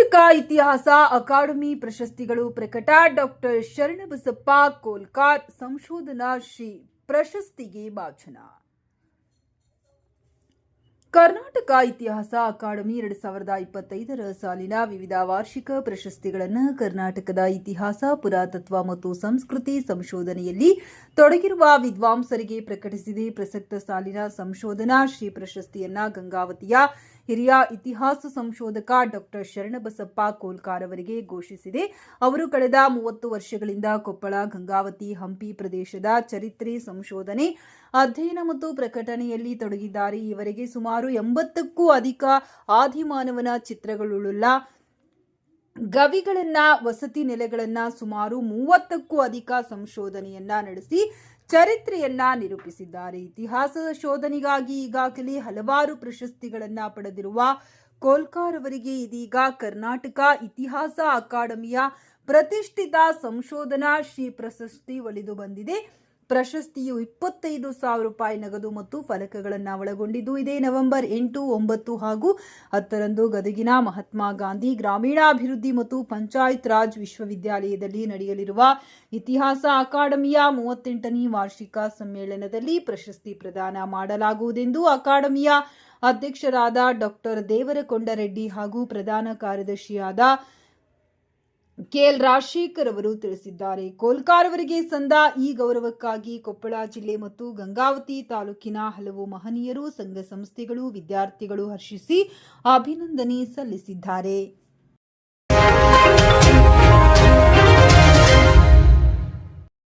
ಕರ್ನಾಟಕ ಇತಿಹಾಸ ಅಕಾಡೆಮಿ ಪ್ರಶಸ್ತಿಗಳು ಪ್ರಕಟ. ಡಾಕ್ಟರ್ ಶರಣಬಸಪ್ಪ ಕೋಲ್ಕಾರ್ ಸಂಶೋಧನಾ ಶ್ರೀ ಪ್ರಶಸ್ತಿಗೆ ಭಾಜನ. ಕರ್ನಾಟಕ ಇತಿಹಾಸ ಅಕಾಡೆಮಿ 2025ರ ಸಾಲಿನ ವಿವಿಧ ವಾರ್ಷಿಕ ಪ್ರಶಸ್ತಿಗಳನ್ನು ಕರ್ನಾಟಕದ ಇತಿಹಾಸ, ಪುರಾತತ್ವ ಮತ್ತು ಸಂಸ್ಕೃತಿ ಸಂಶೋಧನೆಯಲ್ಲಿ ತೊಡಗಿರುವ ವಿದ್ವಾಂಸರಿಗೆ ಪ್ರಕಟಿಸಿದೆ. ಪ್ರಸಕ್ತ ಸಾಲಿನ ಸಂಶೋಧನಾ ಶ್ರೀ ಪ್ರಶಸ್ತಿಯನ್ನ ಗಂಗಾವತಿಯ ಹಿರಿಯ ಇತಿಹಾಸ ಸಂಶೋಧಕ ಡಾಕ್ಟರ್ ಶರಣಬಸಪ್ಪ ಕೋಲ್ಕಾರ್ ಅವರಿಗೆ ಘೋಷಿಸಿದೆ. ಅವರು ಕಳೆದ 30 ವರ್ಷಗಳಿಂದ ಕೊಪ್ಪಳ, ಗಂಗಾವತಿ, ಹಂಪಿ ಪ್ರದೇಶದ ಚರಿತ್ರೆ ಸಂಶೋಧನೆ, ಅಧ್ಯಯನ ಮತ್ತು ಪ್ರಕಟಣೆಯಲ್ಲಿ ತೊಡಗಿದ್ದಾರೆ. ಇವರಿಗೆ ಸುಮಾರು 80ಕ್ಕೂ ಅಧಿಕ ಆದಿಮಾನವನ ಚಿತ್ರಗಳುಳ್ಳ ಗವಿಗಳನ್ನ, ವಸತಿ ನೆಲೆಗಳನ್ನ, ಸುಮಾರು 30ಕ್ಕೂ ಅಧಿಕ ಸಂಶೋಧನೆಯನ್ನ ನಡೆಸಿ ಚರಿತ್ರೆಯನ್ನ ನಿರೂಪಿಸಿದ್ದಾರೆ. ಇತಿಹಾಸ ಶೋಧನೆಗಾಗಿ ಈಗಾಗಲೇ ಹಲವಾರು ಪ್ರಶಸ್ತಿಗಳನ್ನ ಪಡೆದಿರುವ ಕೋಲ್ಕಾರ್ ಅವರಿಗೆ ಇದೀಗ ಕರ್ನಾಟಕ ಇತಿಹಾಸ ಅಕಾಡೆಮಿಯ ಪ್ರತಿಷ್ಠಿತ ಸಂಶೋಧನಾ ಶ್ರೀ ಪ್ರಶಸ್ತಿ ಒಲಿದು ಬಂದಿದೆ. ಪ್ರಶಸ್ತಿಯು 25,000 ರೂಪಾಯಿ ನಗದು ಮತ್ತು ಫಲಕಗಳನ್ನು ಒಳಗೊಂಡಿದ್ದು, ಇದೇ ನವೆಂಬರ್ 8, 9 ಹಾಗೂ 10ರಂದು ಗದಗಿನ ಮಹಾತ್ಮ ಗಾಂಧಿ ಗ್ರಾಮೀಣಾಭಿವೃದ್ಧಿ ಮತ್ತು ಪಂಚಾಯತ್ ರಾಜ್ ವಿಶ್ವವಿದ್ಯಾಲಯದಲ್ಲಿ ನಡೆಯಲಿರುವ ಇತಿಹಾಸ ಅಕಾಡೆಮಿಯ 38ನೇ ವಾರ್ಷಿಕ ಸಮ್ಮೇಳನದಲ್ಲಿ ಪ್ರಶಸ್ತಿ ಪ್ರದಾನ ಮಾಡಲಾಗುವುದೆಂದು ಅಕಾಡೆಮಿಯ ಅಧ್ಯಕ್ಷರಾದ ಡಾಕ್ಟರ್ ದೇವರಕೊಂಡರೆಡ್ಡಿ ಹಾಗೂ ಪ್ರಧಾನ ಕಾರ್ಯದರ್ಶಿಯಾದ ಕೆಎಲ್ ರಾಜಶೇಖರ್ ಅವರು ತಿಳಿಸಿದ್ದಾರೆ. ಕೋಲ್ಕಾರ್ ಅವರಿಗೆ ಸಂದ ಈ ಗೌರವಕ್ಕಾಗಿ ಕೊಪ್ಪಳ ಜಿಲ್ಲೆ ಮತ್ತು ಗಂಗಾವತಿ ತಾಲೂಕಿನ ಹಲವು ಮಹನೀಯರು, ಸಂಘ ಸಂಸ್ಥೆಗಳು, ವಿದ್ಯಾರ್ಥಿಗಳು ಹರ್ಷಿಸಿ ಅಭಿನಂದನೆ ಸಲ್ಲಿಸಿದ್ದಾರೆ.